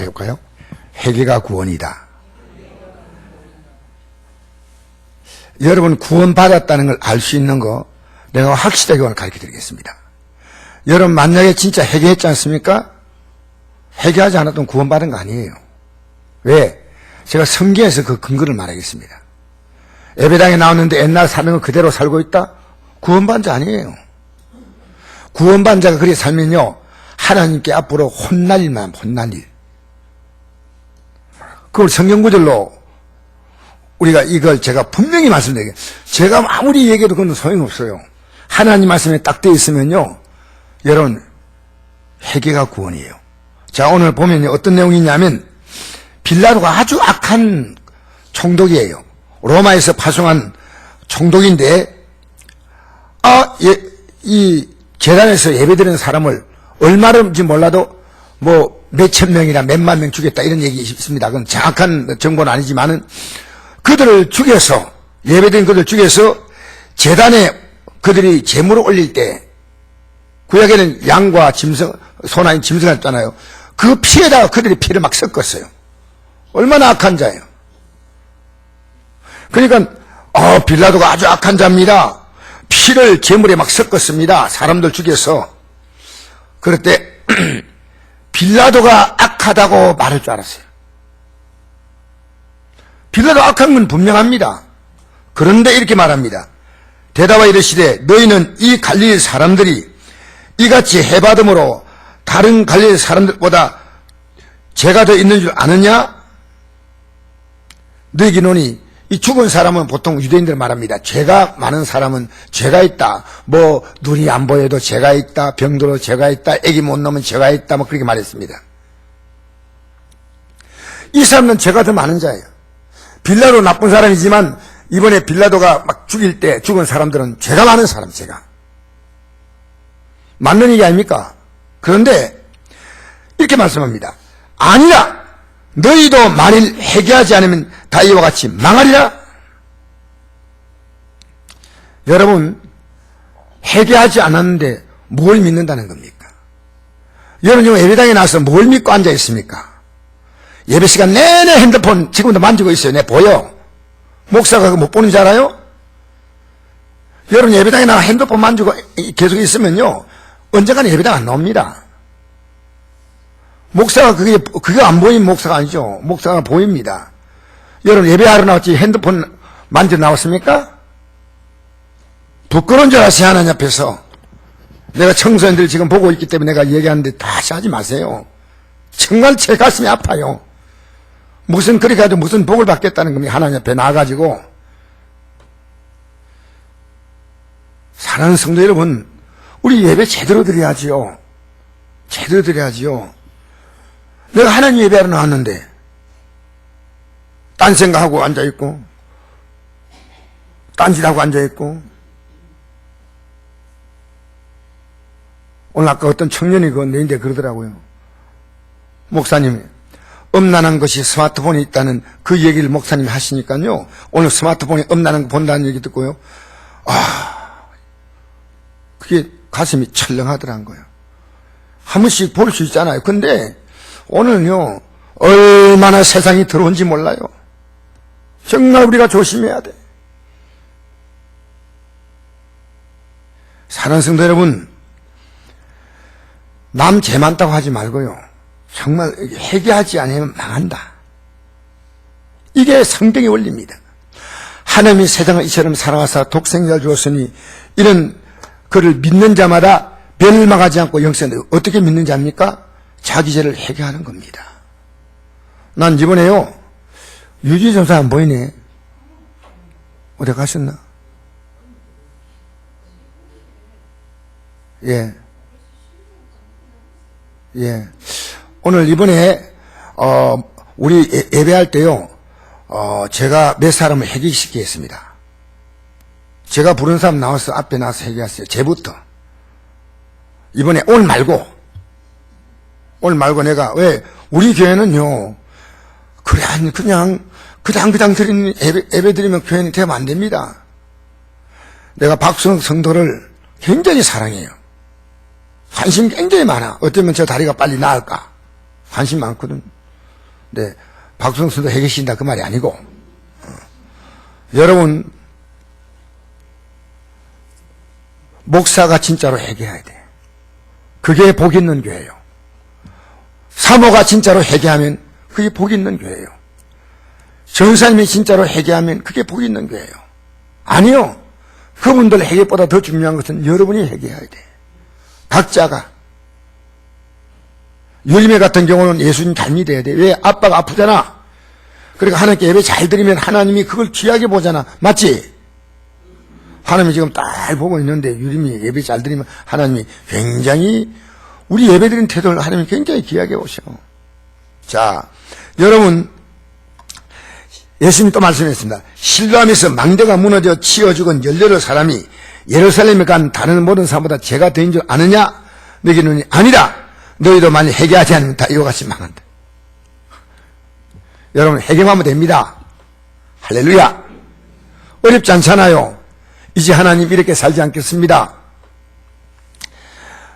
해볼까요? 회개가 구원이다. 여러분 구원받았다는 걸 알 수 있는 거 내가 확실하게 오늘 가르쳐 드리겠습니다. 여러분 만약에 진짜 회개했지 않습니까? 회개하지 않았던 구원받은 거 아니에요. 왜? 제가 성경에서 그 근거를 말하겠습니다. 예배당에 나왔는데 옛날 사는 거 그대로 살고 있다? 구원받은 자 아니에요. 구원받은 자가 그렇게 살면요 하나님께 앞으로 혼날 일만 혼날 일. 그걸 성경구절로 우리가 이걸 제가 분명히 말씀드리게 제가 아무리 얘기해도 그건 소용없어요. 하나님 말씀에 딱 되어 있으면요 여러분 회개가 구원이에요. 자 오늘 보면요 어떤 내용이 있냐면 빌라도가 아주 악한 총독이에요. 로마에서 파송한 총독인데 이 재단에서 예배드리는 사람을 얼마든지 몰라도 뭐 몇천 명이나 몇만 명 죽였다 이런 얘기 있습니다. 그건 정확한 정보는 아니지만은 그들을 죽여서 예배드린 그들을 죽여서 재단에 그들이 제물을 올릴 때 구약에는 양과 짐승 소나 짐승을 했잖아요. 그 피에다가 그들이 피를 막 섞었어요. 얼마나 악한 자예요. 그러니까 빌라도가 아주 악한 자입니다. 피를 제물에 막 섞었습니다. 사람들 죽여서. 그럴 때 빌라도가 악하다고 말할 줄 알았어요. 빌라도 악한 건 분명합니다. 그런데 이렇게 말합니다. 대답하여 이르시되 너희는 이 갈릴리 사람들이 이같이 해받음으로 다른 갈릴리 사람들보다 죄가 더 있는 줄 아느냐? 너희에게 노니 이 죽은 사람은 보통 유대인들 말합니다. 죄가 많은 사람은 죄가 있다. 뭐 눈이 안 보여도 죄가 있다. 병들어도 죄가 있다. 애기 못 낳으면 죄가 있다. 뭐 그렇게 말했습니다. 이 사람은 죄가 더 많은 자예요. 빌라도 나쁜 사람이지만 이번에 빌라도가 막 죽일 때 죽은 사람들은 죄가 많은 사람, 죄가. 맞는 얘기 아닙니까? 그런데 이렇게 말씀합니다. 아니라 너희도 만일 회개하지 않으면 다 이와 같이 망하리라. 여러분 회개하지 않았는데 뭘 믿는다는 겁니까? 여러분 지금 예배당에 나와서 뭘 믿고 앉아 있습니까? 예배 시간 내내 핸드폰 지금도 만지고 있어요. 내 보여. 목사가 그거 못 보는 줄 알아요? 여러분 예배당에 나와 핸드폰 만지고 계속 있으면요 언젠가는 예배당 안 나옵니다. 목사가 그게 안 보이는 목사가 아니죠. 목사가 보입니다. 여러분 예배하러 나왔지 핸드폰 만져 나왔습니까? 부끄러운 줄 아세요? 하나님 앞에서. 내가 청소년들 지금 보고 있기 때문에 내가 얘기하는데 다시 하지 마세요. 정말 제 가슴이 아파요. 무슨 그렇게 해도 무슨 복을 받겠다는 겁니까? 하나님 앞에 나와가지고. 사랑하는 성도 여러분, 우리 예배 제대로 드려야지요. 제대로 드려야지요. 내가 하나님 예배하러 나왔는데 딴 생각하고 앉아있고 딴짓하고 앉아있고 오늘 아까 어떤 청년이 내인데 그러더라고요. 목사님이 음란한 것이 스마트폰이 있다는 그 얘기를 목사님이 하시니까요 오늘 스마트폰이 음란한 거 본다는 얘기 듣고요 그게 가슴이 철렁하더란 거예요. 한 번씩 볼 수 있잖아요. 근데 오늘은요 얼마나 세상이 더러운지 몰라요. 정말 우리가 조심해야 돼. 사랑하는 성도 여러분, 남 죄 많다고 하지 말고요 정말 회개하지 않으면 망한다. 이게 성경의 원리입니다. 하나님이 세상을 이처럼 사랑하사 독생자를 주었으니 이런 그를 믿는 자마다 멸망하지 않고 영생을 어떻게 믿는 자입니까? 자기 죄를 회개하는 겁니다. 난 이번에요 유지 전사 안 보이네. 어디 가셨나? 예. 오늘 이번에 우리 예배할 때요 제가 몇 사람을 회개시키겠습니다. 제가 부른 사람 나와서 앞에 나와서 회개하세요. 제부터. 이번에 오늘 말고 내가 왜 우리 교회는요 그냥 드리는 예배 드리면 교회는 되면 안 됩니다. 내가 박수영 성도를 굉장히 사랑해요. 관심 굉장히 많아. 어쩌면 저 다리가 빨리 나을까 관심 많거든. 네, 박성수도 회개신다 그 말이 아니고, 여러분, 목사가 진짜로 회개해야 돼. 그게 복 있는 교회예요. 사모가 진짜로 회개하면 그게 복 있는 교회예요. 전사님이 진짜로 회개하면 그게 복 있는 교회예요. 아니요. 그분들 회개보다 더 중요한 것은 여러분이 회개해야 돼. 각자가. 열매 같은 경우는 예수님 잘 믿어야 돼. 왜? 아빠가 아프잖아. 그러니까 하나님께 예배 잘 드리면 하나님이 그걸 귀하게 보잖아. 맞지? 하나님이 지금 딱 보고 있는데 유림이 예배 잘 드리면 하나님이 굉장히 우리 예배 드리는 태도를 하나님이 굉장히 귀하게 보셔. 자, 여러분 예수님이 또 말씀했습니다. 실로암에서 망대가 무너져 치어 죽은 18 사람이 예루살렘에 간 다른 모든 사람보다 죄가 더인 줄 아느냐? 너희는 아니라 너희도 만약 회개하지 않으면 다 이와 같이 망한다. 여러분 회개하면 됩니다. 할렐루야. 어렵지 않잖아요. 이제 하나님 이렇게 살지 않겠습니다.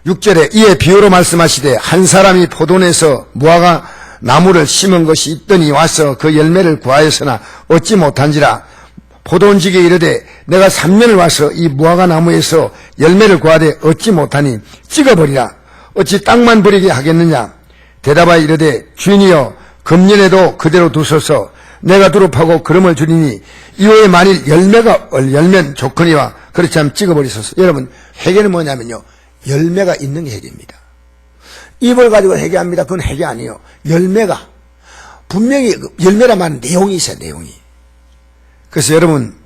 6절에 이에 비유로 말씀하시되 한 사람이 포도원에서 무화과 나무를 심은 것이 있더니 와서 그 열매를 구하였으나 얻지 못한지라. 포도원직에 이르되 내가 3년을 와서 이 무화과 나무에서 열매를 구하되 얻지 못하니 찍어버리라. 어찌 땅만 버리게 하겠느냐. 대답하여 이르되 주인이여 금년에도 그대로 두소서. 내가 두릅하고 그름을 주리니 이후에 만일 열매가 열면 좋거니와 그렇지 않으면 찍어버리소서. 여러분 회개는 뭐냐면요, 열매가 있는 게 회개입니다. 입을 가지고 회개합니다. 그건 회개 아니에요. 열매가 분명히 열매란 말은 내용이 있어요. 내용이. 그래서 여러분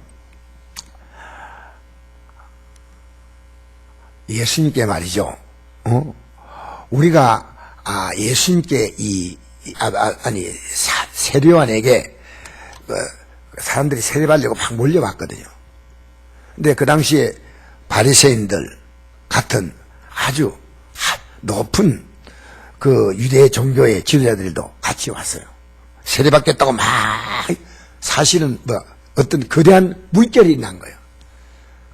예수님께 말이죠, 우리가 예수님께 세례요한에게 사람들이 세례받으려고 막 몰려왔거든요. 근데 그 당시에 바리새인들 같은 아주 높은 그 유대 종교의 지도자들도 같이 왔어요. 세례받겠다고 막 사실은 어떤 거대한 물결이 난 거예요.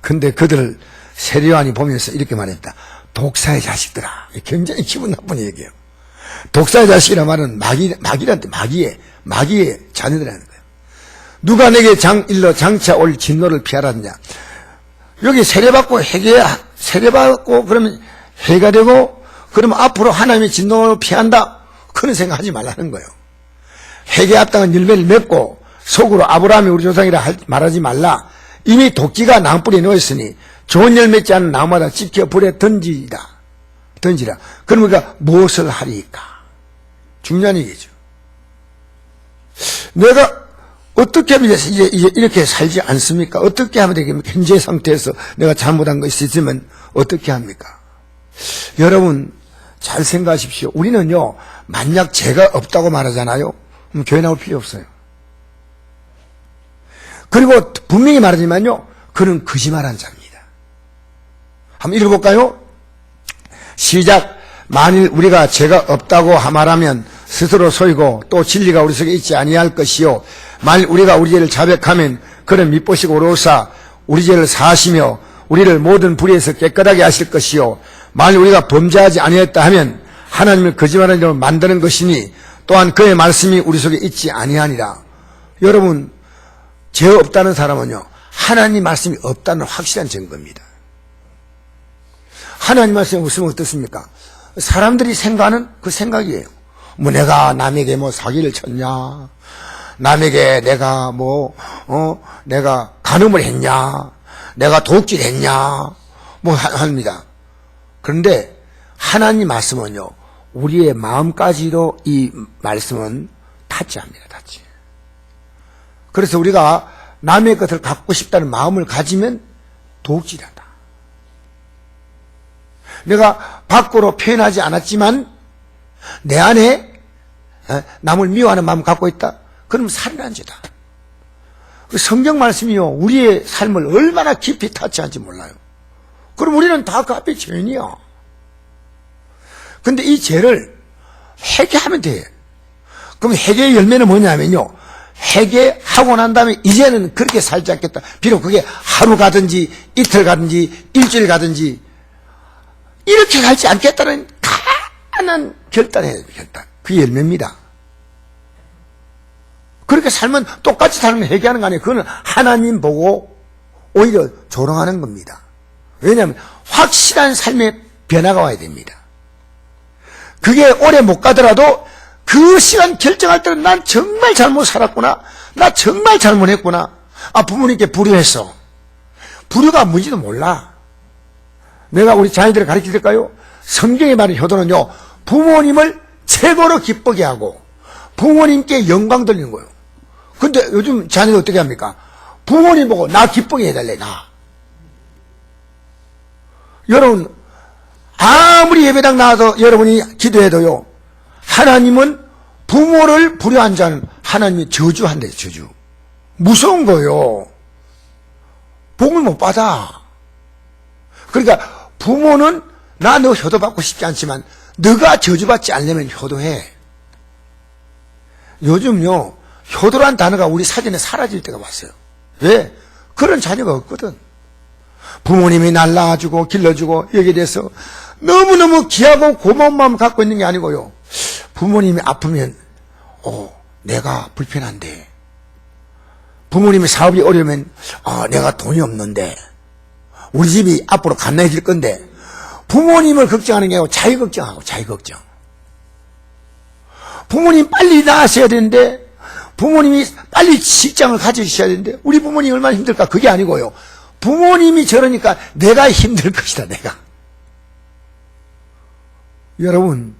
근데 그들을 세례요한이 보면서 이렇게 말했다. 독사의 자식들아. 굉장히 기분 나쁜 얘기예요. 독사의 자식이라 말은 마귀란데 마귀의 자녀들이라는 거예요. 누가 내게 일러 장차 올 진노를 피하라느냐. 여기 세례받고 그러면 해가 되고 그러면 앞으로 하나님의 진노를 피한다. 그런 생각하지 말라는 거예요. 회개 합당한 열매를 맺고 속으로 아브라함이 우리 조상이라 말하지 말라. 이미 도끼가 나무뿌리에 놓였으니 좋은 열 맺지 않은 나무마다 찍혀 불에 던지라. 그러니까 무엇을 하리까? 중요한 얘기죠. 내가 어떻게 하면 이제 이렇게 살지 않습니까? 어떻게 하면 되겠습니까? 현재 상태에서 내가 잘못한 것이 있으면 어떻게 합니까? 여러분 잘 생각하십시오. 우리는요, 만약 죄가 없다고 말하잖아요. 그럼 교회 나올 필요 없어요. 그리고 분명히 말하지만요, 그는 거짓말한 자입니다. 한번 읽어볼까요? 시작. 만일 우리가 죄가 없다고 말하면 스스로 속이고 또 진리가 우리 속에 있지 아니할 것이요, 만일 우리가 우리 죄를 자백하면 그는 미보시고 오로사 우리 죄를 사하시며 우리를 모든 불의에서 깨끗하게 하실 것이요, 만일 우리가 범죄하지 아니했다 하면 하나님을 거짓말하는 자로 만드는 것이니 또한 그의 말씀이 우리 속에 있지 아니하니라. 여러분 죄 없다는 사람은요, 하나님 말씀이 없다는 확실한 증거입니다. 하나님 말씀이 없으면 어떻습니까? 사람들이 생각하는 그 생각이에요. 뭐 내가 남에게 뭐 사기를 쳤냐, 남에게 내가 내가 간음을 했냐, 내가 도둑질했냐, 합니다. 그런데 하나님 말씀은요, 우리의 마음까지도 이 말씀은 타치합니다. 타치. 그래서 우리가 남의 것을 갖고 싶다는 마음을 가지면 도둑질한다. 내가 밖으로 표현하지 않았지만 내 안에 남을 미워하는 마음을 갖고 있다. 그럼 살인한 죄다. 성경 말씀이요, 우리의 삶을 얼마나 깊이 타치한지 몰라요. 그럼 우리는 다 그 앞에 죄인이야. 근데 이 죄를 회개하면 돼. 그럼 회개의 열매는 뭐냐면요, 회개하고 난 다음에 이제는 그렇게 살지 않겠다. 비록 그게 하루 가든지 이틀 가든지 일주일 가든지 이렇게 살지 않겠다는 강한 결단이에요. 결단. 그게 열매입니다. 그렇게 살면 똑같이 살면 회개하는 거 아니에요. 그거는 하나님 보고 오히려 조롱하는 겁니다. 왜냐하면 확실한 삶의 변화가 와야 됩니다. 그게 오래 못 가더라도 그 시간 결정할 때는 난 정말 잘못 살았구나. 나 정말 잘못했구나. 아, 부모님께 불효했어. 불효가 뭔지도 몰라. 내가 우리 자녀들을 가르쳐 드릴까요? 성경에 말하는 효도는요, 부모님을 최고로 기쁘게 하고 부모님께 영광 돌리는 거예요. 근데 요즘 자녀들 어떻게 합니까? 부모님 보고 나 기쁘게 해달래, 나. 여러분, 아무리 예배당 나와서 여러분이 기도해도요, 하나님은 부모를 불효한 자는 하나님이 저주한대요, 저주. 무서운 거예요. 복을 못 받아. 그러니까 부모는 나 너 효도받고 싶지 않지만 너가 저주받지 않으려면 효도해. 요즘요, 효도란 단어가 우리 사전에 사라질 때가 왔어요. 왜? 그런 자녀가 없거든. 부모님이 날 낳아주고 길러주고 여기에 대해서 너무너무 귀하고 고마운 마음을 갖고 있는 게 아니고요, 부모님이 아프면 내가 불편한데, 부모님의 사업이 어려우면 내가 돈이 없는데, 우리 집이 앞으로 갓나해질 건데, 부모님을 걱정하는 게 아니고 자기 걱정하고 자기 걱정. 부모님 빨리 나으셔야 되는데, 부모님이 빨리 직장을 가지셔야 되는데, 우리 부모님이 얼마나 힘들까? 그게 아니고요, 부모님이 저러니까 내가 힘들 것이다, 내가. 여러분,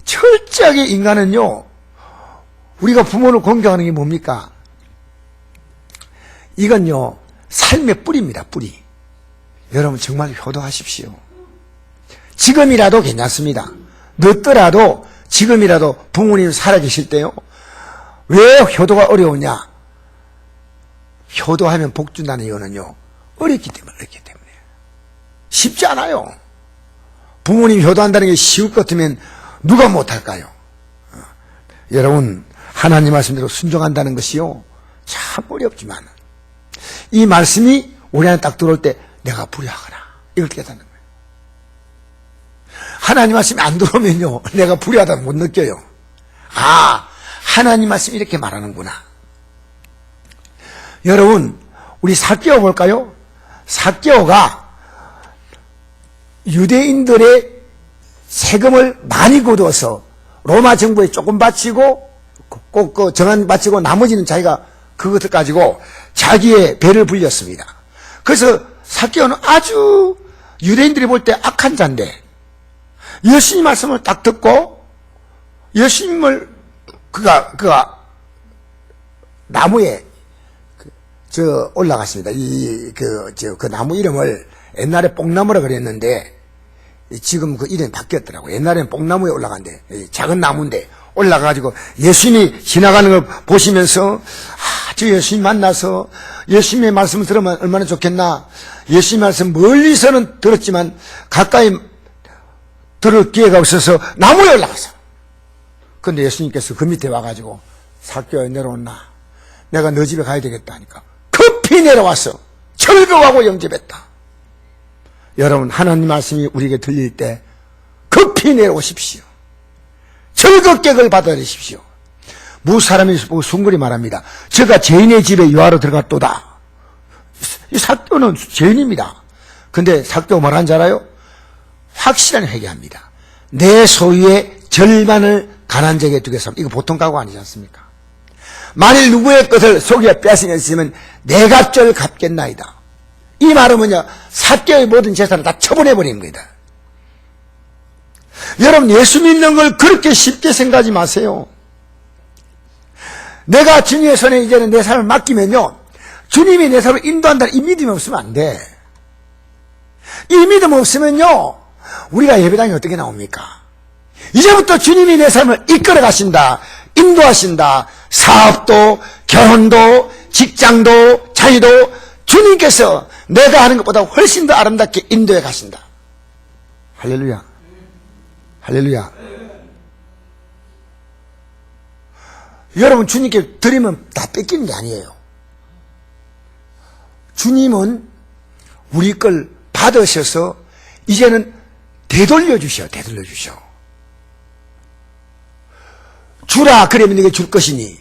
철저하게 인간은요, 우리가 부모를 공경하는 게 뭡니까? 이건요, 삶의 뿌리입니다, 뿌리. 여러분, 정말 효도하십시오. 지금이라도 괜찮습니다. 늦더라도 지금이라도 부모님 살아계실 때요, 왜 효도가 어려우냐? 효도하면 복 준다는 이유는요, 어렵기 때문에. 쉽지 않아요. 부모님 효도한다는 게 쉬울 것 같으면 누가 못할까요? 여러분, 하나님 말씀대로 순종한다는 것이요, 참 어렵지만 이 말씀이 우리 안에 딱 들어올 때 내가 불효하구나, 이걸 깨닫는 거예요. 하나님 말씀이 안 들어오면요, 내가 불효하다고 못 느껴요. 아, 하나님 말씀이 이렇게 말하는구나. 여러분, 우리 삭개오 볼까요? 삭개오가 유대인들의 세금을 많이 거두어서 로마 정부에 조금 바치고 꼭 그 정한 바치고 나머지는 자기가 그것을 가지고 자기의 배를 불렸습니다. 그래서 삭개오는 아주 유대인들이 볼 때 악한 자인데, 예수님 말씀을 딱 듣고 예수님을 그가 나무에 올라갔습니다. 그 나무 이름을 옛날에 뽕나무라 그랬는데 지금 그 이름이 바뀌었더라고요. 옛날에는 뽕나무에 올라간대. 작은 나무인데 올라가가지고 예수님이 지나가는 걸 보시면서, 저 예수님 만나서 예수님의 말씀을 들으면 얼마나 좋겠나. 예수님 말씀 멀리서는 들었지만 가까이 들을 기회가 없어서 나무에 올라갔어. 근데 예수님께서 그 밑에 와가지고, 삭개오야, 내려온나, 내가 너 집에 가야 되겠다 하니까 급히 내려와서 철거하고 영접했다. 여러분, 하나님 말씀이 우리에게 들릴 때 급히 내려오십시오. 철거객을 받아들이십시오. 무사람이 숭글이 말합니다. 제가 죄인의 집에 유하러 들어갔도다. 이 삭개오는 죄인입니다. 근데 삭개오 뭐라는 줄 알아요? 확실한 회개합니다. 내 소유의 절반을 가난한 자에게 두겠습니다. 이거 보통 각오 아니지 않습니까? 만일 누구의 것을 속여 빼앗으면 내가 쩔 갚겠나이다. 이 말은 뭐냐? 삭개오의 모든 재산을 다 처분해버리는 겁니다. 여러분, 예수 믿는 걸 그렇게 쉽게 생각하지 마세요. 내가 주님의 손에 이제는 내 삶을 맡기면요, 주님이 내 삶을 인도한다는 이 믿음이 없으면 안 돼. 이 믿음 없으면요, 우리가 예배당에 어떻게 나옵니까? 이제부터 주님이 내 삶을 이끌어 가신다, 인도하신다. 사업도, 결혼도, 직장도, 자유도 주님께서 내가 하는 것보다 훨씬 더 아름답게 인도해 가신다. 할렐루야. 할렐루야. 여러분, 주님께 드리면 다 뺏기는 게 아니에요. 주님은 우리 걸 받으셔서 이제는 되돌려 주셔. 주라, 그러면 네게 줄 것이니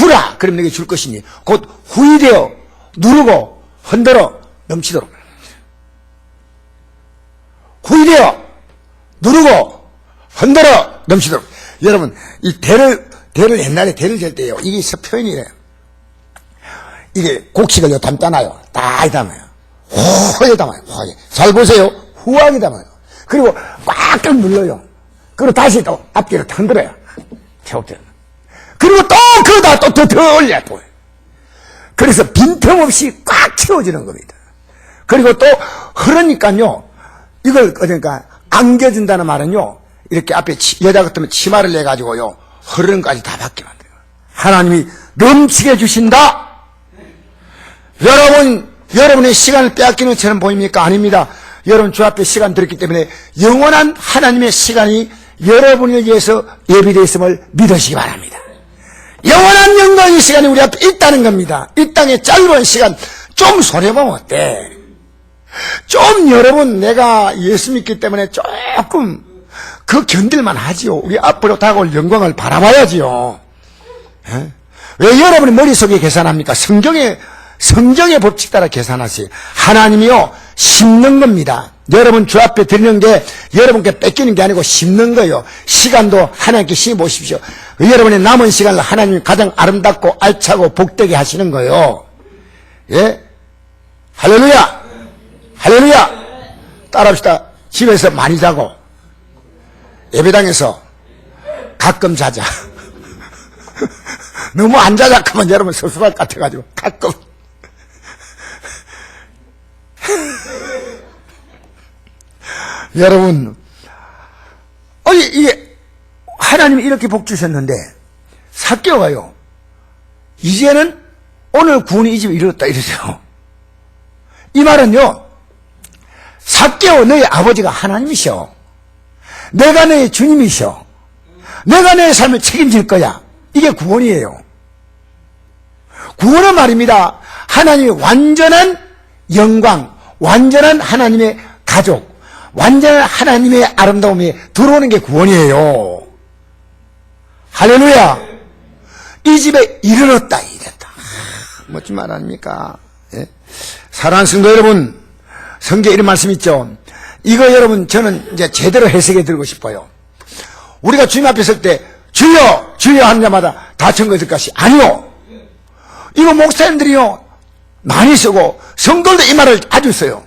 주라. 그럼 내게 줄 것이니 곧 후이되어 누르고 흔들어 넘치도록. 후이되어 누르고 흔들어 넘치도록. 여러분, 이 대를 옛날에 대를 잴 때요, 이게 표현이래요. 이게 곡식을 담잖아요. 딱 담아요. 호에 담아요. 호에. 잘 보세요. 후하게 담아요. 그리고 꽉꽉 눌러요. 그리고 다시 또 앞뒤로 흔들어요. 채우죠. 그리고 또 그러다 또 더 올려요. 또. 그래서 빈틈없이 꽉 채워지는 겁니다. 그리고 또 흐르니까요, 이걸 그러니까 안겨준다는 말은요, 이렇게 앞에 여자 같으면 치마를 내가지고요, 흐르는 까지 다 받게 만들어요. 하나님이 넘치게 주신다. 여러분의 시간을 빼앗기는 것처럼 보입니까? 아닙니다. 여러분 주 앞에 시간 들었기 때문에 영원한 하나님의 시간이 여러분을 위해서 예비되어 있음을 믿으시기 바랍니다. 영원한 영광의 시간이 우리 앞에 있다는 겁니다. 이 땅의 짧은 시간 좀 손해보면 어때? 좀 여러분, 내가 예수 믿기 때문에 조금 그 견딜만 하지요. 우리 앞으로 다가올 영광을 바라봐야지요. 에? 왜 여러분이 머릿속에 계산합니까? 성경의 법칙 따라 계산하세요. 하나님이요, 심는 겁니다. 여러분 주 앞에 드리는 게 여러분께 뺏기는 게 아니고 심는 거예요. 시간도 하나님께 심어보십시오. 여러분의 남은 시간을 하나님이 가장 아름답고 알차고 복되게 하시는 거예요. 예? 할렐루야! 할렐루야! 따라합시다. 집에서 많이 자고 예배당에서 가끔 자자. 너무 안 자자 하면 여러분 섭섭할 것 같아가지고 가끔. 여러분, 이게 하나님이 이렇게 복 주셨는데 삭개오가요, 이제는 오늘 구원이 이 집에 이르렀다 이러세요. 이 말은요, 삭개오 너의 아버지가 하나님이셔. 내가 너의 주님이셔. 내가 너의 삶을 책임질 거야. 이게 구원이에요. 구원은 말입니다, 하나님의 완전한 영광, 완전한 하나님의 가족, 완전한 하나님의 아름다움이 들어오는 게 구원이에요. 할렐루야! 이 집에 이르렀다. 멋진 말 아닙니까? 예? 사랑하는 성도 여러분, 성경에 이런 말씀 있죠. 이거 여러분, 저는 이제 제대로 해석해 드리고 싶어요. 우리가 주님 앞에 설 때 주여 주여 하는 자마다 다 청구해줄 것이 아니요. 이거 목사님들이요 많이 쓰고 성도들도 이 말을 아주 써요.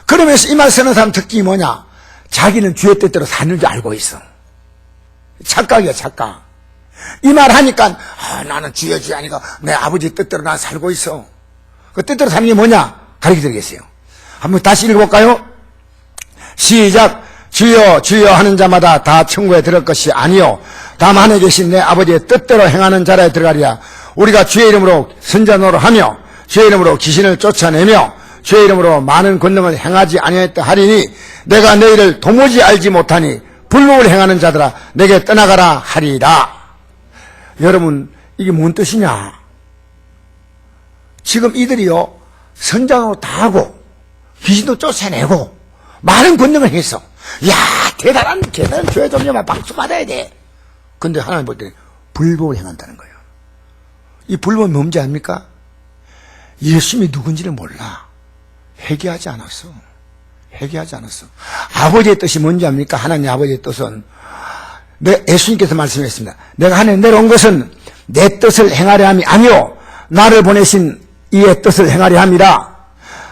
그러면서 이 말 쓰는 사람 특징이 뭐냐? 자기는 주의 뜻대로 사는 줄 알고 있어. 착각이야, 착각. 이 말 하니까 나는 주여 주여 하니까 내 아버지 뜻대로 난 살고 있어. 그 뜻대로 사는 게 뭐냐? 가르쳐 드리겠어요. 한번 다시 읽어볼까요? 시작. 주여 주여 하는 자마다 다 천국에 들어갈 것이 아니요 다만 하늘에 계신 내 아버지의 뜻대로 행하는 자라에 들어가리라. 우리가 주의 이름으로 선자노릇하며 주의 이름으로 귀신을 쫓아내며 주의 이름으로 많은 권능을 행하지 아니하였다 하리니 내가 너희를 도무지 알지 못하니 불법을 행하는 자들아 내게 떠나가라 하리라. 여러분, 이게 뭔 뜻이냐? 지금 이들이요 선장으로 다 하고 귀신도 쫓아내고 많은 권능을 했어. 야, 대단한 교회 좀요만 박수 받아야 돼. 근데 하나님 볼 때 불법을 행한다는 거예요. 이 불법은 뭔지 압니까? 예수님이 누군지를 몰라. 회개하지 않았어. 회개하지 않았어. 아버지의 뜻이 뭔지 압니까? 하나님 아버지의 뜻은 예수님께서 말씀했습니다. 내가 하늘에 내려온 것은 내 뜻을 행하려 함이 아니요 나를 보내신 이의 뜻을 행하려 함이라.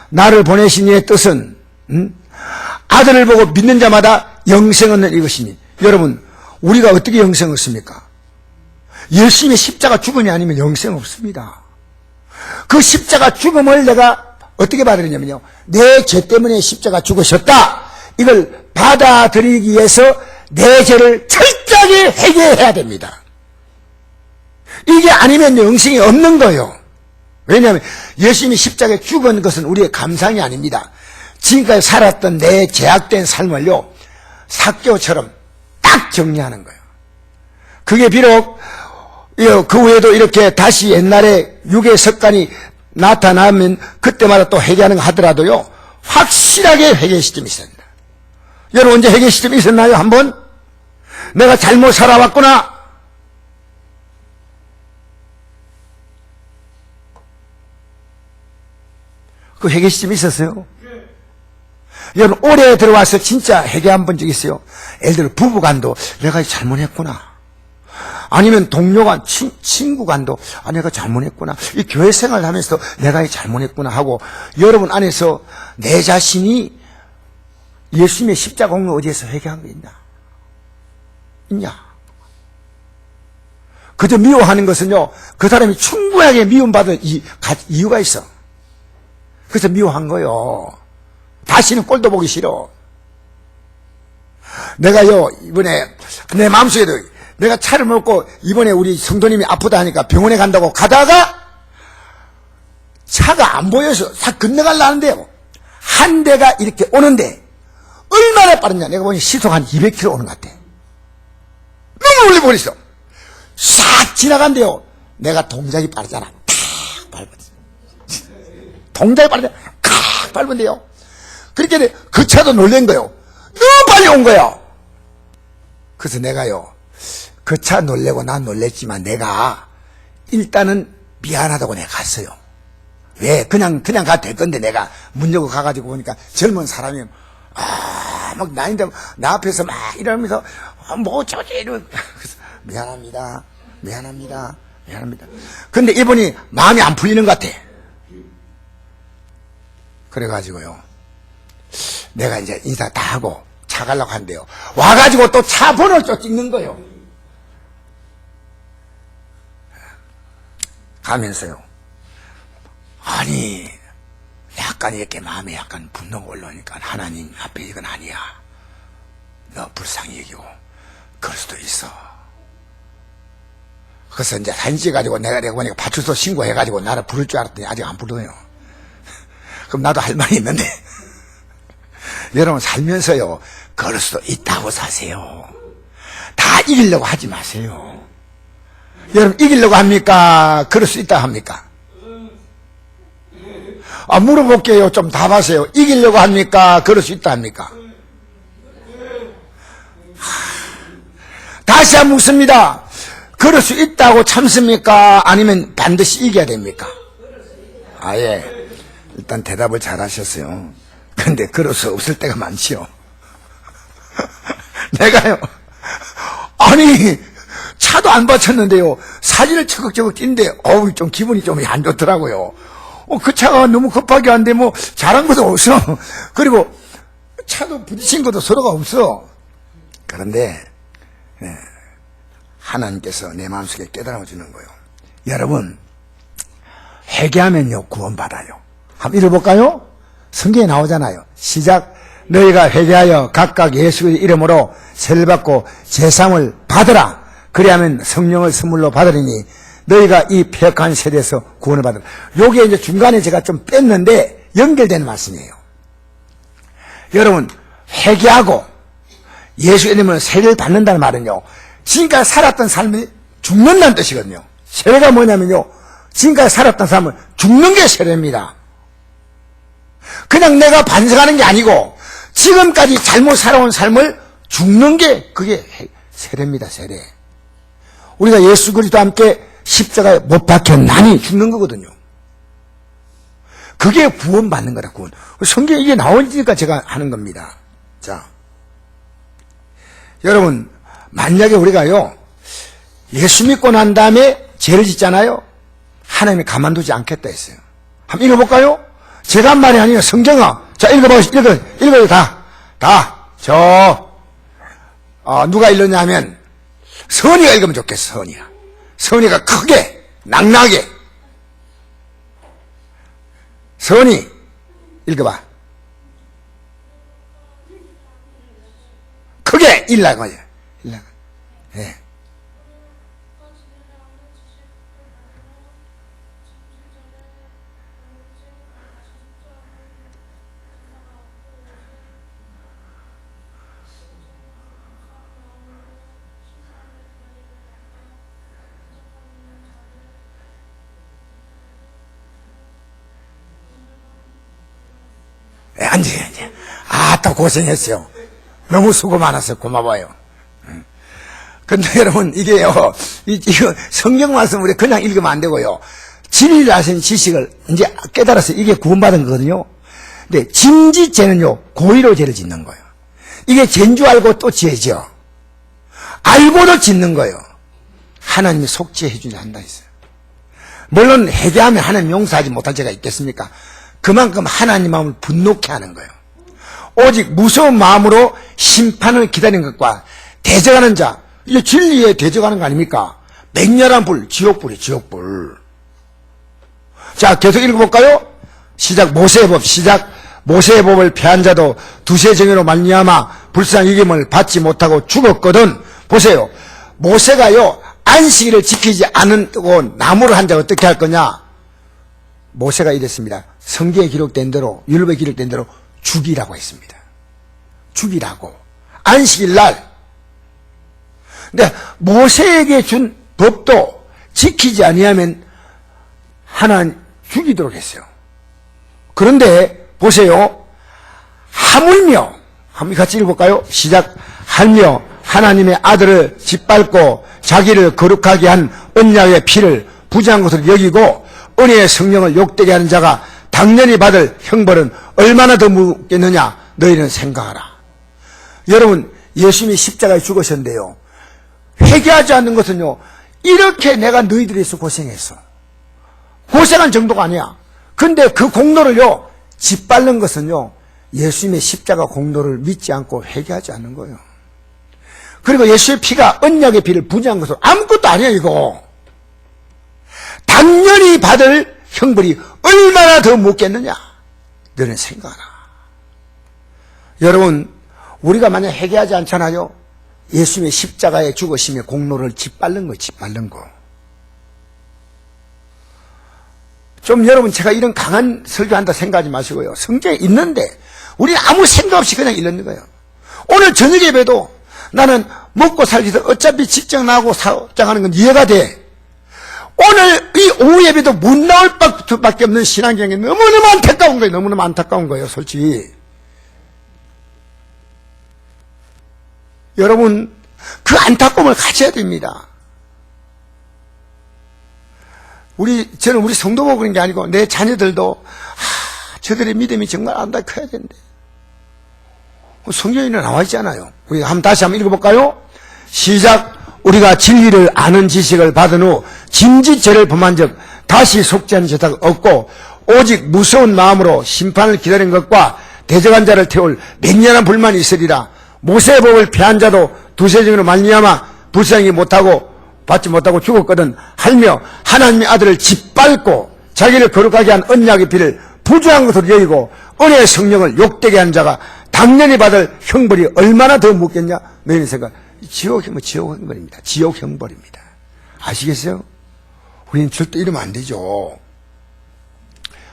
나를 보내신 이의 뜻은 아들을 보고 믿는 자마다 영생을 얻는 이것이니. 여러분, 우리가 어떻게 영생을 얻습니까? 예수님의 십자가 죽음이 아니면 영생 없습니다. 그 십자가 죽음을 내가 어떻게 받으려면요, 내 죄 때문에 십자가 죽으셨다, 이걸 받아들이기 위해서 내 죄를 철저하게 회개해야 됩니다. 이게 아니면 영생이 없는 거예요. 왜냐하면 예수님이 십자가에 죽은 것은 우리의 감상이 아닙니다. 지금까지 살았던 내 죄악된 삶을요 삭개오처럼 딱 정리하는 거예요. 그게 비록 그 후에도 이렇게 다시 옛날에 육의 습관이 나타나면 그때마다 또 회개하는 거 하더라도요 확실하게 회개 시점이 있습니다. 여러분, 언제 회개 시점이 있었나요? 한번? 내가 잘못 살아왔구나. 그 회개 시점이 있었어요? 여러분, 올해 들어와서 진짜 회개 한 번 적 있어요? 예를 들어 부부간도 내가 잘못했구나. 아니면 동료간, 친구간도 내가 잘못했구나. 이 교회 생활을 하면서 내가 잘못했구나 하고 여러분 안에서 내 자신이 예수님의 십자가 공로 어디에서 회개한 거 있나? 있냐? 그저 미워하는 것은요, 그 사람이 충분하게 미움받을 이유가 있어. 그래서 미워한 거요. 다시는 꼴도 보기 싫어. 내가요, 이번에, 내 마음속에도, 내가 차를 먹고, 이번에 우리 성도님이 아프다 하니까 병원에 간다고 가다가, 차가 안 보여서 다 건너가려는데요. 한 대가 이렇게 오는데, 얼마나 빠르냐. 내가 보니 시속 한 200km 오는 것 같아. 너무 멀리 보냈어. 싹 지나간대요. 내가 동작이 빠르잖아. 탁 밟았어. 동작이 빠르잖아. 탁 밟은데요. 그렇게 그 차도 놀란 거예요. 너무 빨리 온 거예요. 그래서 내가요, 그 차 놀래고 난 놀랬지만 내가 일단은 미안하다고 내가 갔어요. 왜? 그냥 가도 될 건데 내가 문 열고 가가지고 보니까 젊은 사람이 막 나인데 나 앞에서 막 이러면서 뭐 어쩌지 이러면 미안합니다. 근데 이분이 마음이 안 풀리는 것 같아. 그래가지고요, 내가 이제 인사 다 하고 차 가려고 한대요. 와가지고 또 차 번호를 또 찍는 거예요. 가면서요, 아니 약간 이렇게 마음에 약간 분노가 올라오니까 하나님 앞에 이건 아니야. 너 불쌍히 여기고 그럴 수도 있어. 그래서 이제 사진 찍어가지고 내가 보니까 파출소 신고해가지고 나를 부를 줄 알았더니 아직 안 부르네요. 그럼 나도 할 말이 있는데 여러분 살면서요, 그럴 수도 있다고 사세요. 다 이기려고 하지 마세요. 여러분 이기려고 합니까? 그럴 수 있다 합니까? 물어볼게요. 좀 답하세요. 이기려고 합니까? 그럴 수 있다 합니까? 다시 한번 묻습니다. 그럴 수 있다고 참습니까? 아니면 반드시 이겨야 됩니까? 예. 일단 대답을 잘 하셨어요. 근데 그럴 수 없을 때가 많지요. 내가요, 아니 차도 안 받쳤는데요, 사진을 처걱처걱 뛴데 좀 기분이 좀 안 좋더라고요. 그 차가 너무 급하게 한데 뭐 잘한 것도 없어. 그리고 차도 부딪힌 것도 서로가 없어. 그런데 하나님께서 내 마음속에 깨달아 주는 거예요. 여러분, 회개하면요 구원받아요. 한번 읽어볼까요? 성경에 나오잖아요. 시작. 너희가 회개하여 각각 예수의 이름으로 세를 받고 제사함을 받으라. 그리하면 성령을 선물로 받으리니 너희가 이 폐역한 세대에서 구원을 받으라. 요게 이제 중간에 제가 좀 뺐는데 연결되는 말씀이에요. 여러분, 회개하고 예수 이름으로 세례를 받는다는 말은요, 지금까지 살았던 삶이 죽는다는 뜻이거든요. 세례가 뭐냐면요, 지금까지 살았던 삶은 죽는 게 세례입니다. 그냥 내가 반성하는 게 아니고 지금까지 잘못 살아온 삶을 죽는 게 그게 세례입니다. 세례. 우리가 예수 그리스도와 함께 십자가에 못 박혔나니 죽는 거거든요. 그게 구원받는 거다. 구원. 성경에 이게 나오니까 제가 하는 겁니다. 자, 여러분, 만약에 우리가요 예수 믿고 난 다음에 죄를 짓잖아요. 하나님이 가만두지 않겠다 했어요. 한번 읽어볼까요? 제가 한 말이 아니에요. 성경아. 자, 읽어보시죠. 읽어요. 누가 읽었냐 하면 선이가 읽으면 좋겠어. 선이가 크게 낭낭하게. 선이 읽어봐. 크게 읽라고 하죠. 예. 앉아요, 이제. 또 고생했어요. 너무 수고 많았어요. 고마워요. 근데 여러분, 이게요, 이거 성경 말씀 우리 그냥 읽으면 안 되고요. 진리를 아시는 지식을 이제 깨달아서 이게 구원받은 거거든요. 근데 짐짓죄는요, 고의로 죄를 짓는 거예요. 이게 죄인 줄 알고 또 죄죠. 알고도 짓는 거예요. 하나님이 속죄해 주지 않는다 했어요. 물론 회개하면 하나님 용서하지 못할 죄가 있겠습니까? 그만큼 하나님 마음을 분노케 하는 거예요. 오직 무서운 마음으로 심판을 기다리는 것과 대적하는 자, 이게 진리에 대적하는 거 아닙니까? 맹렬한 불, 지옥불이 지옥불. 자, 계속 읽어볼까요? 시작. 모세의 법, 시작. 모세의 법을 폐한 자도 두세 정의로 말미암아 불쌍히 여김을 받지 못하고 죽었거든. 보세요. 모세가요, 안식일을 지키지 않고 나무를 한 자 어떻게 할 거냐? 모세가 이랬습니다. 성경에 기록된 대로, 율법에 기록된 대로 죽이라고 했습니다. 죽이라고. 안식일 날. 근데 모세에게 준 법도 지키지 아니하면 하나님 죽이도록 했어요. 그런데 보세요. 하물며, 한번 같이 읽어볼까요? 시작. 하며 하나님의 아들을 짓밟고 자기를 거룩하게 한 언약의 피를 부정한 것으로 여기고 은혜의 성령을 욕되게 하는 자가 당연히 받을 형벌은 얼마나 더 무겁겠느냐 너희는 생각하라. 여러분, 예수님이 십자가에 죽으셨는데요, 회개하지 않는 것은요, 이렇게 내가 너희들에 서 고생했어. 고생한 정도가 아니야. 근데 그 공로를요, 짓밟는 것은요, 예수님의 십자가 공로를 믿지 않고 회개하지 않는 거예요. 그리고 예수의 피가 언약의 피를 부정한 것은 아무것도 아니야, 이거. 당연히 받을 형벌이 얼마나 더 묻겠느냐 너는 생각하라. 여러분, 우리가 만약 회개하지 않잖아요, 예수님의 십자가의 죽으심의 공로를 짓밟는 거예요. 짓밟는 거. 좀 여러분, 제가 이런 강한 설교한다 생각하지 마시고요, 성경에 있는데 우리는 아무 생각 없이 그냥 읽는 거예요. 오늘 저녁 예배도 나는 먹고 살기도 어차피 직장 나가고 사업장하는 건 이해가 돼. 오늘 이 오후 예배도 못 나올 수밖에 없는 신앙경에 너무너무 안타까운 거예요. 너무너무 안타까운 거예요, 솔직히. 여러분, 그 안타까움을 가져야 됩니다. 저는 우리 성도 보고 그런 게 아니고 내 자녀들도 저들의 믿음이 정말 안다 커야 된대. 성경에 나와 있잖아요. 우리 다시 한번 읽어볼까요? 시작. 우리가 진리를 아는 지식을 받은 후 짐짓죄를 범한 적 다시 속죄하는 죄가 없고 오직 무서운 마음으로 심판을 기다리는 것과 대적한 자를 태울 맹렬한 불만이 있으리라. 모세의 법을 폐한 자도 두세 정으로 말미암아 불쌍히 못하고 받지 못하고 죽었거든 하며 하나님의 아들을 짓밟고 자기를 거룩하게 한 언약의 피를 부정한 것으로 여기고 은혜의 성령을 욕되게 한 자가 당연히 받을 형벌이 얼마나 더 묻겠냐 너희는 생각. 지옥 형벌입니다. 지옥 형벌입니다. 아시겠어요? 우리는 절대 이러면 안 되죠.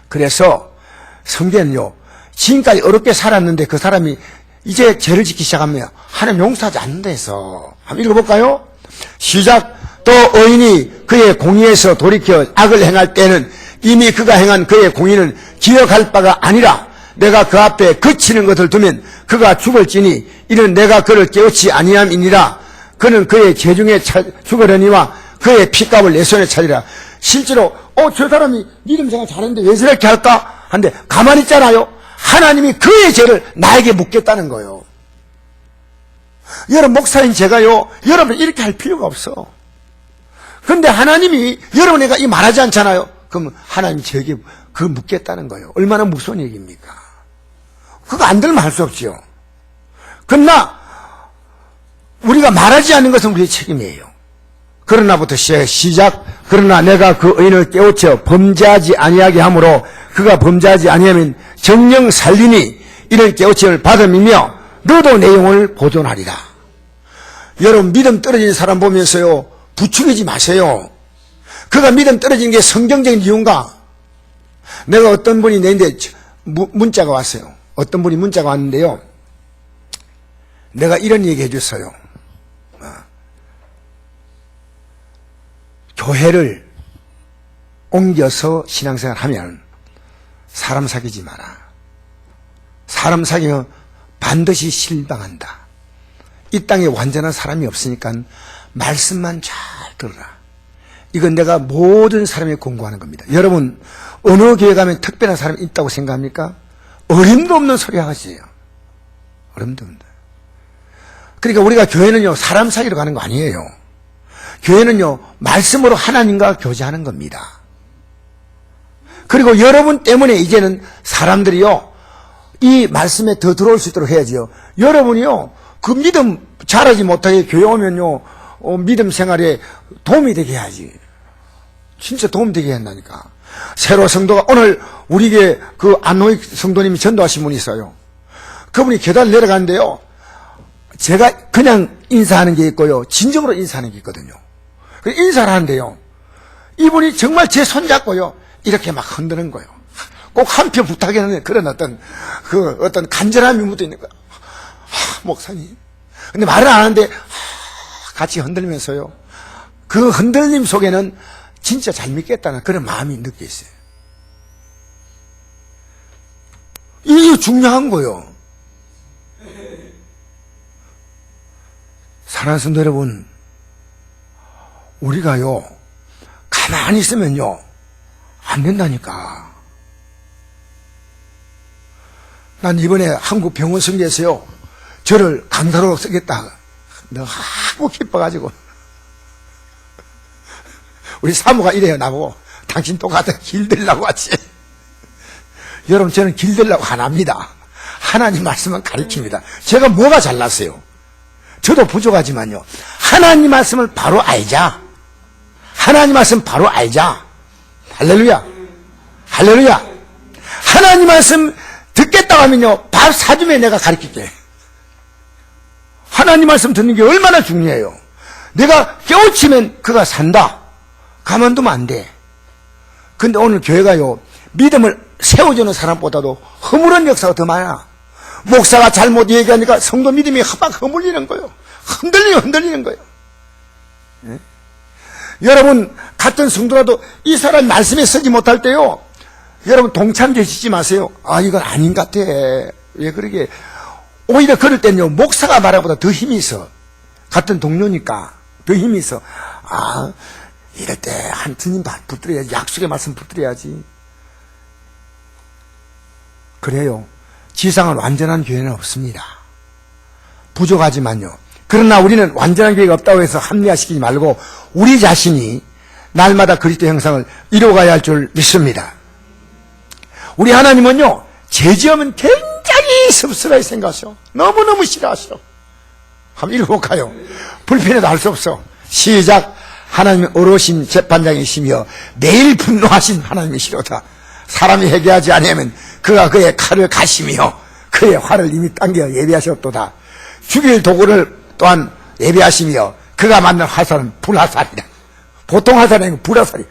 그래서 성경은요, 지금까지 어렵게 살았는데 그 사람이 이제 죄를 짓기 시작하면 하나님 용서하지 않는다 해서 한번 읽어볼까요? 시작. 또 의인이 그의 공의에서 돌이켜 악을 행할 때는 이미 그가 행한 그의 공의는 기억할 바가 아니라 내가 그 앞에 그치는 것을 두면 그가 죽을지니 이는 내가 그를 깨우치 아니함이니라. 그는 그의 죄중에 죽으려니와 그의 피값을 내 손에 차리라. 실제로 저 사람이 믿음 생활 잘했는데 왜 저렇게 할까? 한데 가만히 있잖아요. 하나님이 그의 죄를 나에게 묻겠다는 거예요. 여러분, 목사인 제가요, 여러분 이렇게 할 필요가 없어. 근데 하나님이 여러분에게 이 말하지 않잖아요. 그럼 하나님이 저에게 그거 묻겠다는 거예요. 얼마나 무서운 얘기입니까? 그거 안 들면 할 수 없지요. 그러나 우리가 말하지 않는 것은 우리의 책임이에요. 그러나부터 시작. 그러나 내가 그 의인을 깨우쳐 범죄하지 아니하게 하므로 그가 범죄하지 아니하면 정령 살리니 이런 깨우침을 받음이며 너도 내 영혼을 보존하리라. 여러분, 믿음 떨어진 사람 보면서요, 부추기지 마세요. 그가 믿음 떨어지는 게 성경적인 이유인가? 내가 어떤 분이 내는데 문자가 왔어요. 어떤 분이 문자가 왔는데요, 내가 이런 얘기 해줬어요. 교회를 옮겨서 신앙생활 하면 사람 사귀지 마라. 사람 사귀면 반드시 실망한다. 이 땅에 완전한 사람이 없으니까 말씀만 잘 들어라. 이건 내가 모든 사람이 공부하는 겁니다. 여러분, 어느 교회 가면 특별한 사람이 있다고 생각합니까? 어림도 없는 소리 하시죠. 어림도 없는. 그러니까 우리가 교회는요, 사람 사이로 가는 거 아니에요. 교회는요, 말씀으로 하나님과 교제하는 겁니다. 그리고 여러분 때문에 이제는 사람들이요, 이 말씀에 더 들어올 수 있도록 해야지요. 여러분이요, 그 믿음 잘하지 못하게 교회 오면요, 믿음 생활에 도움이 되게 해야지. 진짜 도움되게 한다니까. 새로 성도가 오늘 우리 교회 그 안노익 성도님이 전도하신 분이 있어요. 그분이 계단 내려가는데요, 제가 그냥 인사하는 게 있고요, 진정으로 인사하는 게 있거든요. 인사를 하는데요, 이분이 정말 제 손 잡고요, 이렇게 막 흔드는 거예요. 꼭 한편 부탁하는 그런 어떤 간절함이 묻어 있는 거예요. 목사님. 근데 말을 안 하는데 같이 흔들면서요, 그 흔들림 속에는 진짜 잘 믿겠다는 그런 마음이 느껴 있어요. 이게 중요한 거예요. 사랑하는 성도 여러분, 우리가요, 가만히 있으면요, 안 된다니까. 난 이번에 한국 병원 성계에서요, 저를 강사로 쓰겠다. 너무 기뻐가지고. 우리 사모가 이래요, 나보고. 당신 똑같아. 길들라고 하지. 여러분, 저는 길들라고 안 합니다. 하나님 말씀은 가르칩니다. 제가 뭐가 잘났어요? 저도 부족하지만요, 하나님 말씀을 바로 알자. 하나님 말씀 바로 알자. 할렐루야. 할렐루야. 하나님 말씀 듣겠다고 하면요, 밥 사주면 내가 가르칠게. 하나님 말씀 듣는 게 얼마나 중요해요. 내가 깨우치면 그가 산다. 가만두면 안 돼. 근데 오늘 교회가요, 믿음을 세워주는 사람보다도 허물은 역사가 더 많아. 목사가 잘못 얘기하니까 성도 믿음이 막 허물리는 거예요. 흔들리는 거예요. 네? 여러분, 같은 성도라도 이 사람 말씀에 서지 못할 때요, 여러분 동참되시지 마세요. 아, 이건 아닌 것 같아. 왜 그러게. 오히려 그럴 때는요, 목사가 말하보다 더 힘이 있어. 같은 동료니까 더 힘이 있어. 아, 이럴 때 한 주님 붙들어야지. 약속의 말씀 붙들어야지. 그래요. 지상은 완전한 교회는 없습니다. 부족하지만요. 그러나 우리는 완전한 교회가 없다고 해서 합리화시키지 말고 우리 자신이 날마다 그리스도 형상을 이루어가야 할 줄 믿습니다. 우리 하나님은요, 죄지으면 굉장히 섭섭하게 생각하셔. 너무너무 싫어하셔. 한번 읽어볼까요? 불편해도 할 수 없어. 시작. 하나님은 어르신 재판장이시며 매일 분노하신 하나님이시로다. 사람이 회개하지 아니하면 그가 그의 칼을 가시며 그의 활을 이미 당겨 예비하셨도다. 죽일 도구를 또한 예비하시며 그가 만든 화살은 불화살이다. 보통 화살이 아니고 불화살이다.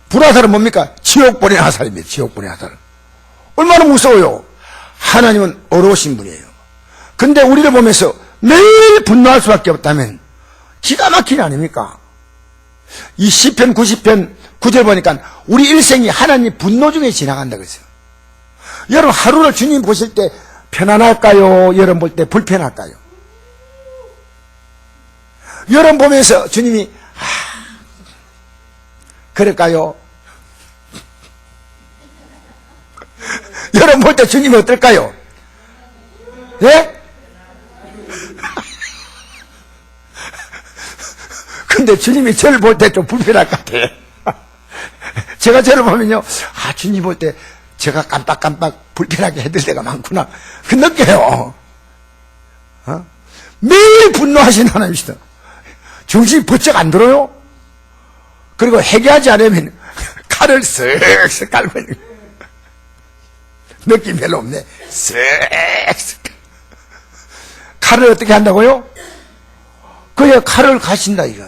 불화살은 뭡니까? 지옥 보내는 화살입니다. 지옥 보내는 화살. 얼마나 무서워요. 하나님은 어려우신 분이에요. 근데 우리를 보면서 매일 분노할 수밖에 없다면 기가 막히지 아닙니까? 이 시편 90편 9절 보니까 우리 일생이 하나님 분노 중에 지나간다 그랬어요. 여러분, 하루를 주님 보실 때 편안할까요? 여러분 볼 때 불편할까요? 여러분 보면서 주님이 그럴까요? 여러분 볼 때 주님이 어떨까요? 예? 근데 주님이 저를 볼 때 좀 불편할 것 같아요. 제가 저를 보면요, 주님 볼 때 제가 깜빡깜빡 불편하게 해드릴 때가 많구나. 그 느껴요. 매일 분노하신 하나님이시다. 정신이 번쩍 안 들어요? 그리고 회개하지 않으면 칼을 쓱쓱 깔고 있는 거예요. 느낌 별로 없네. 쓱쓱. 칼을 어떻게 한다고요? 그게 칼을 가신다 이거.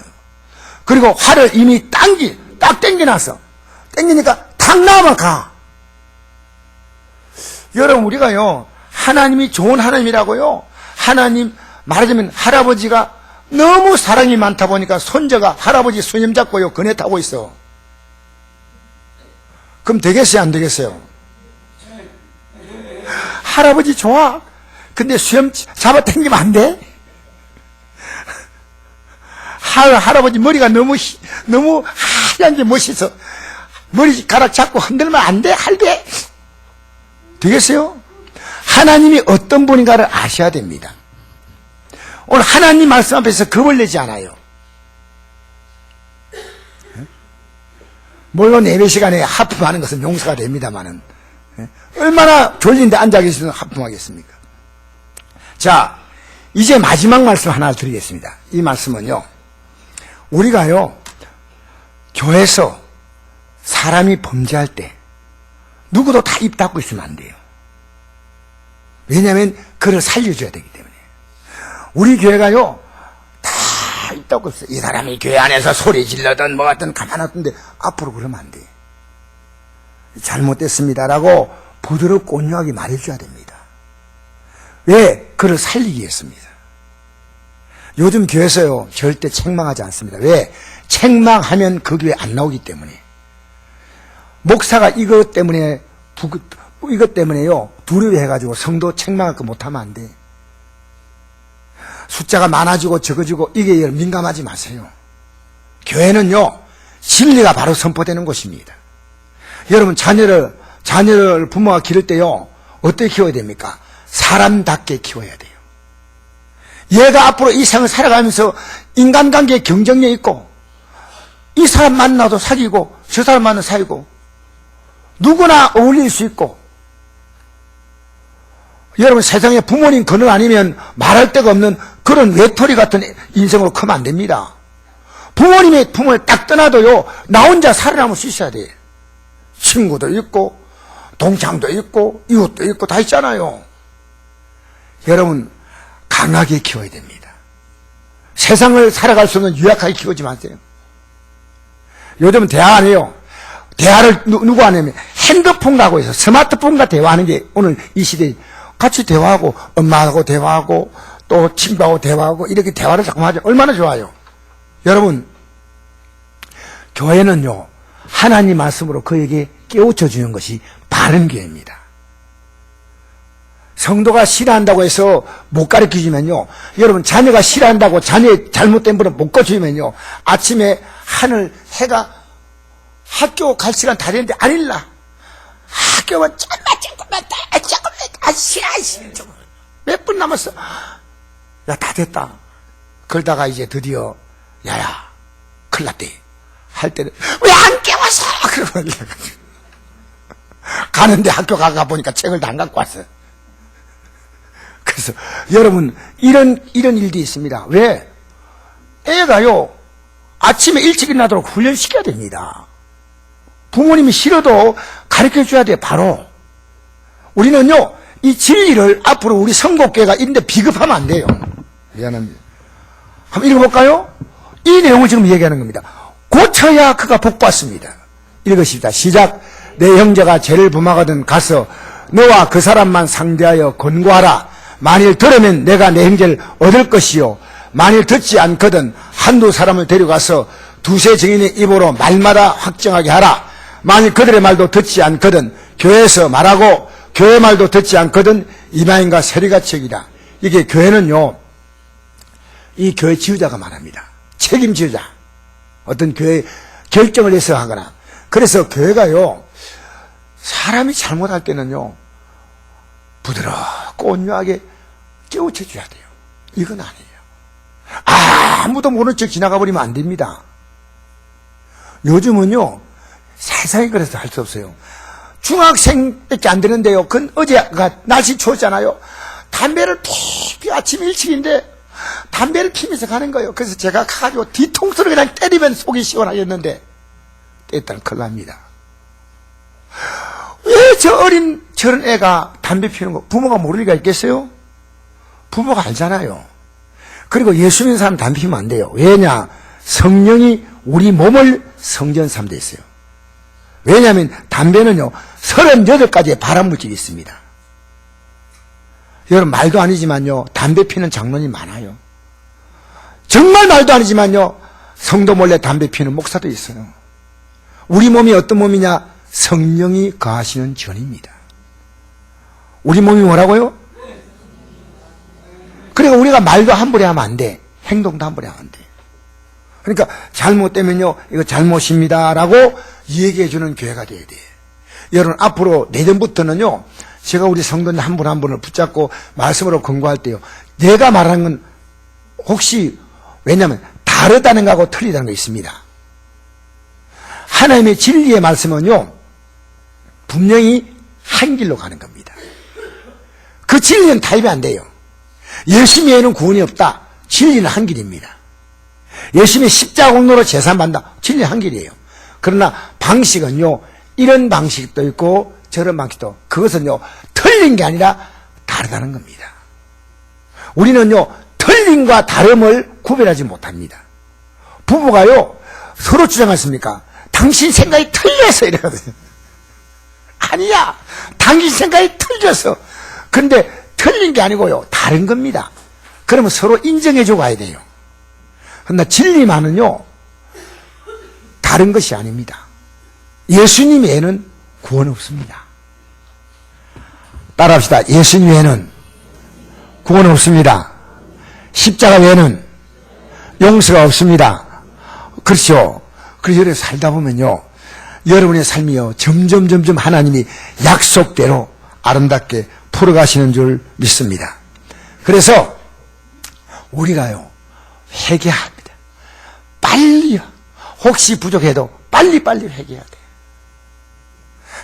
그리고 활을 이미 딱 당겨놨어. 당기니까 탁 나만 가. 여러분, 우리가요, 하나님이 좋은 하나님이라고요. 하나님, 말하자면 할아버지가 너무 사랑이 많다 보니까 손자가 할아버지 수염 잡고요, 그네 타고 있어. 그럼 되겠어요, 안 되겠어요? 할아버지 좋아. 근데 수염 잡아 당기면 안 돼? 할아버지 머리가 너무 하얀 게 멋있어. 머리카락 잡고 흔들면 안 돼, 할배. 되겠어요? 하나님이 어떤 분인가를 아셔야 됩니다. 오늘 하나님 말씀 앞에서 겁을 내지 않아요. 물론 예배 시간에 하품하는 것은 용서가 됩니다만은, 얼마나 졸린데 앉아 계시면 하품하겠습니까? 자, 이제 마지막 말씀 하나 드리겠습니다. 이 말씀은요, 우리가요, 교회에서 사람이 범죄할 때 누구도 다 입 닫고 있으면 안 돼요. 왜냐하면 그를 살려줘야 되기 때문에. 우리 교회가요, 다 입 닫고 있어요. 이 사람이 교회 안에서 소리 질러든 뭐 하든 가만 놔둔데 앞으로 그러면 안 돼. 잘못됐습니다라고 부드럽고 온유하게 말해줘야 됩니다. 왜? 그를 살리기 위해서입니다. 요즘 교회에서요, 절대 책망하지 않습니다. 왜? 책망하면 그 교회 안 나오기 때문에. 목사가 이것 때문에요, 두려워해가지고 성도 책망할 거 못하면 안 돼. 숫자가 많아지고 적어지고 이게 민감하지 마세요. 교회는요, 진리가 바로 선포되는 곳입니다. 여러분, 자녀를 부모가 기를 때요, 어떻게 키워야 됩니까? 사람답게 키워야 돼요. 얘가 앞으로 이 생을 살아가면서 인간관계에 경쟁력 있고, 이 사람 만나도 사귀고, 저 사람 만나도 사귀고, 누구나 어울릴 수 있고, 여러분 세상에 부모님 그늘 아니면 말할 데가 없는 그런 외톨이 같은 인생으로 크면 안 됩니다. 부모님의 부모를 딱 떠나도요, 나 혼자 살아남을 수 있어야 돼. 친구도 있고, 동창도 있고, 이웃도 있고, 다 있잖아요. 여러분, 강하게 키워야 됩니다. 세상을 살아갈 수 없는 유약하게 키우지 마세요. 요즘은 대화 안 해요. 대화를 누구 하냐면 핸드폰하고 해서 스마트폰과 대화하는 게 오늘 이 시대에 같이 대화하고 엄마하고 대화하고 또 친구하고 대화하고 이렇게 대화를 자꾸 하죠. 얼마나 좋아요. 여러분, 교회는요, 하나님 말씀으로 그에게 깨우쳐 주는 것이 바른 교회입니다. 성도가 싫어한다고 해서 못 가르쳐주면요, 여러분 자녀가 싫어한다고 자녀의 잘못된 분을 못 고쳐주면요, 아침에 해가 학교 갈 시간 다 됐는데 안 일나. 학교만 조금만 싫어. 몇 분 남았어. 야, 다 됐다. 그러다가 이제 드디어 야야 큰일 났대 할 때는 왜 안 깨웠어? 그러고 가는데 학교 가가 보니까 책을 다 안 갖고 왔어요. 그래서 여러분, 이런 일도 있습니다. 왜? 애가요, 아침에 일찍 일어나도록 훈련시켜야 됩니다. 부모님이 싫어도 가르쳐줘야 돼요. 바로 우리는요, 이 진리를 앞으로 우리 선곡교회가 있는데 비급하면 안 돼요. 미안합니다. 한번 읽어볼까요? 이 내용을 지금 얘기하는 겁니다. 고쳐야 그가 복받습니다. 읽으십시다. 시작. 내 형제가 죄를 범하거든 가서 너와 그 사람만 상대하여 권고하라. 만일 들으면 내가 내 형제를 얻을 것이요, 만일 듣지 않거든 한두 사람을 데려가서 두세 증인의 입으로 말마다 확정하게 하라. 만일 그들의 말도 듣지 않거든 교회에서 말하고 교회 말도 듣지 않거든 이방인과 세리같이 여기라. 이게 교회는요, 이 교회 지휘자가 말합니다. 책임지휘자. 어떤 교회 결정을 해서 하거나. 그래서 교회가요, 사람이 잘못할 때는요, 부드럽고 온유하게 깨우쳐줘야 돼요. 이건 아니에요. 아무도 모르는 척 지나가 버리면 안 됩니다. 요즘은요, 세상에 그래서 할 수 없어요. 중학생밖에 안 되는데요, 그건 어제가 날씨 추웠잖아요. 담배를 피피 아침 일찍인데 담배를 피면서 가는 거예요. 그래서 제가 가가지고 뒤통수를 그냥 때리면 속이 시원하겠는데 때렸다는 큰일 납니다. 왜 저런 애가 담배 피우는 거 부모가 모를 리가 있겠어요? 부모가 알잖아요. 그리고 예수 믿는 사람 담배 피우면 안 돼요. 왜냐? 성령이 우리 몸을 성전 삼대 있어요. 왜냐하면 담배는요, 38가지의 발암물질이 있습니다. 여러분, 말도 아니지만요, 담배 피는 장로님 많아요. 정말 말도 아니지만요, 성도 몰래 담배 피는 목사도 있어요. 우리 몸이 어떤 몸이냐? 성령이 거하시는 전입니다. 우리 몸이 뭐라고요? 그러니까 우리가 말도 함부로 하면 안 돼. 행동도 함부로 하면 안 돼. 그러니까 잘못되면요, 이거 잘못입니다라고 얘기해주는 교회가 돼야 돼. 여러분, 앞으로 내년부터는요, 제가 우리 성도님 한 분 한 분을 붙잡고 말씀으로 권고할 때요, 내가 말하는 건 혹시, 왜냐하면 다르다는 거하고 틀리다는 거 있습니다. 하나님의 진리의 말씀은요, 분명히 한 길로 가는 겁니다. 그 진리는 타협이 안 돼요. 예수 외에는 구원이 없다. 진리는 한 길입니다. 예수님의 십자가 공로로 재산받는다. 진리는 한 길이에요. 그러나 방식은요, 이런 방식도 있고 저런 방식도, 그것은요, 틀린 게 아니라 다르다는 겁니다. 우리는요, 틀림과 다름을 구별하지 못합니다. 부부가요, 서로 주장했습니까? 당신 생각이 틀려서 이러거든요. 아니야, 당신 생각이 틀려서. 근데 틀린 게 아니고요, 다른 겁니다. 그러면 서로 인정해주고 가야 돼요. 그러나 진리만은요, 다른 것이 아닙니다. 예수님 외에는 구원 없습니다. 따라합시다. 예수님 외에는 구원 없습니다. 십자가 외에는 용서가 없습니다. 그렇죠. 그래서 여러분 살다 보면요, 여러분의 삶이요, 점점 하나님이 약속대로 아름답게 풀어가시는 줄 믿습니다. 그래서 우리가요, 회개합니다. 빨리요. 혹시 부족해도 빨리빨리 회개해야 돼요.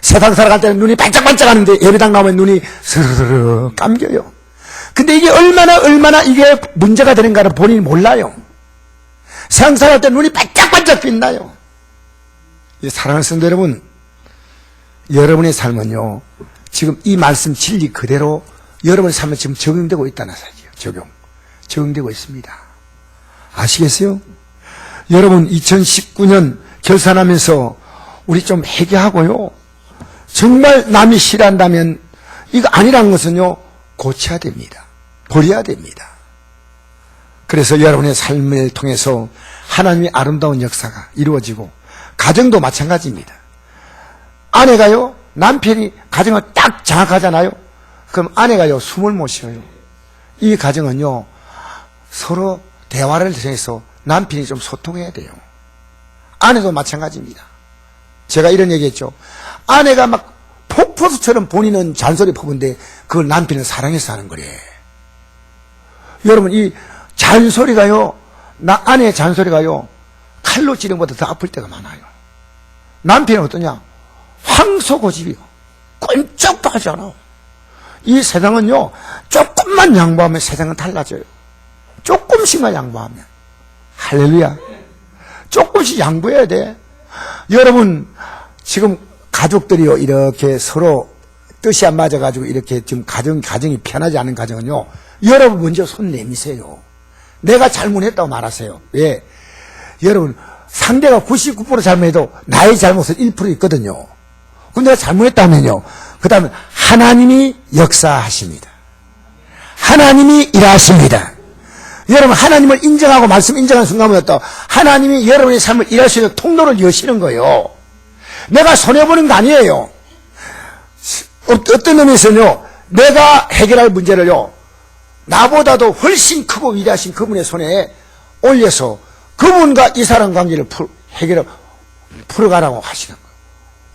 세상 살아갈 때는 눈이 반짝반짝 하는데 예배당 나오면 눈이 스르르 감겨요. 근데 이게 얼마나 이게 문제가 되는가를 본인이 몰라요. 세상 살아갈 때 눈이 반짝반짝 빛나요. 사랑하는 성도 여러분, 여러분의 삶은요, 지금 이 말씀 진리 그대로 여러분의 삶에 지금 적용되고 있다는 사실이에요. 적용되고 있습니다. 아시겠어요? 여러분 2019년 결산하면서 우리 좀 회개하고요, 정말 남이 싫어한다면 이거 아니라는 것은요, 고쳐야 됩니다. 버려야 됩니다. 그래서 여러분의 삶을 통해서 하나님의 아름다운 역사가 이루어지고, 가정도 마찬가지입니다. 아내가요, 남편이 가정을 딱 장악하잖아요. 그럼 아내가요, 숨을 못 쉬어요. 이 가정은요, 서로 대화를 통해서 남편이 좀 소통해야 돼요. 아내도 마찬가지입니다. 제가 이런 얘기했죠. 아내가 막 폭포수처럼 본인은 잔소리 퍼부는데 그걸 남편은 사랑해서 하는 거래. 여러분, 이 잔소리가요, 아내의 잔소리가요, 칼로 찌르는 것보다 더 아플 때가 많아요. 남편은 어떠냐? 황소고집이요. 꼼짝도 하지 않아. 이 세상은요, 조금만 양보하면 세상은 달라져요. 조금씩만 양보하면. 할렐루야. 조금씩 양보해야 돼. 여러분, 지금 가족들이요, 이렇게 서로 뜻이 안 맞아가지고 이렇게 지금 가정이 편하지 않은 가정은요, 여러분 먼저 손 내미세요. 내가 잘못했다고 말하세요. 왜? 여러분, 상대가 99% 잘못해도 나의 잘못은 1% 있거든요. 그럼 내가 잘못했다면요, 그 다음에 하나님이 역사하십니다. 하나님이 일하십니다. 여러분, 하나님을 인정하고 말씀 인정하는 순간부터 또 하나님이 여러분의 삶을 일할 수 있는 통로를 여시는 거예요. 내가 손해보는 거 아니에요. 어떤 의미에서는요, 내가 해결할 문제를요, 나보다도 훨씬 크고 위대하신 그분의 손에 올려서 그분과 이 사람 관계를 풀어가라고 하시는 거예요.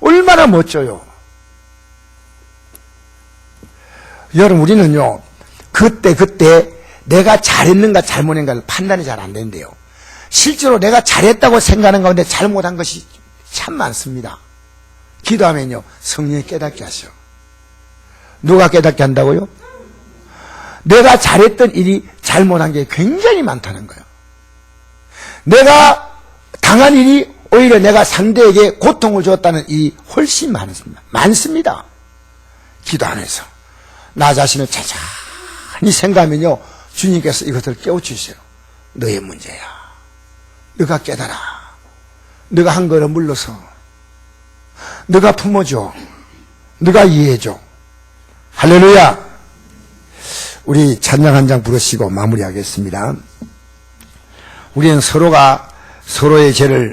얼마나 멋져요. 여러분, 우리는요, 그때 내가 잘했는가 잘못했는가를 판단이 잘 안 된대요. 실제로 내가 잘했다고 생각하는 가운데 잘못한 것이 참 많습니다. 기도하면요, 성령이 깨닫게 하셔. 누가 깨닫게 한다고요? 내가 잘했던 일이 잘못한 게 굉장히 많다는 거예요. 내가 당한 일이 오히려 내가 상대에게 고통을 줬다는 일이 훨씬 많습니다. 기도 안에서 나 자신을 찬찬히 생각하면요, 주님께서 이것을 깨우치세요. 너의 문제야. 너가 깨달아. 너가 한 걸음 물러서. 너가 품어줘. 너가 이해해줘. 할렐루야. 우리 찬양 한 장 부르시고 마무리하겠습니다. 우리는 서로가 서로의 죄를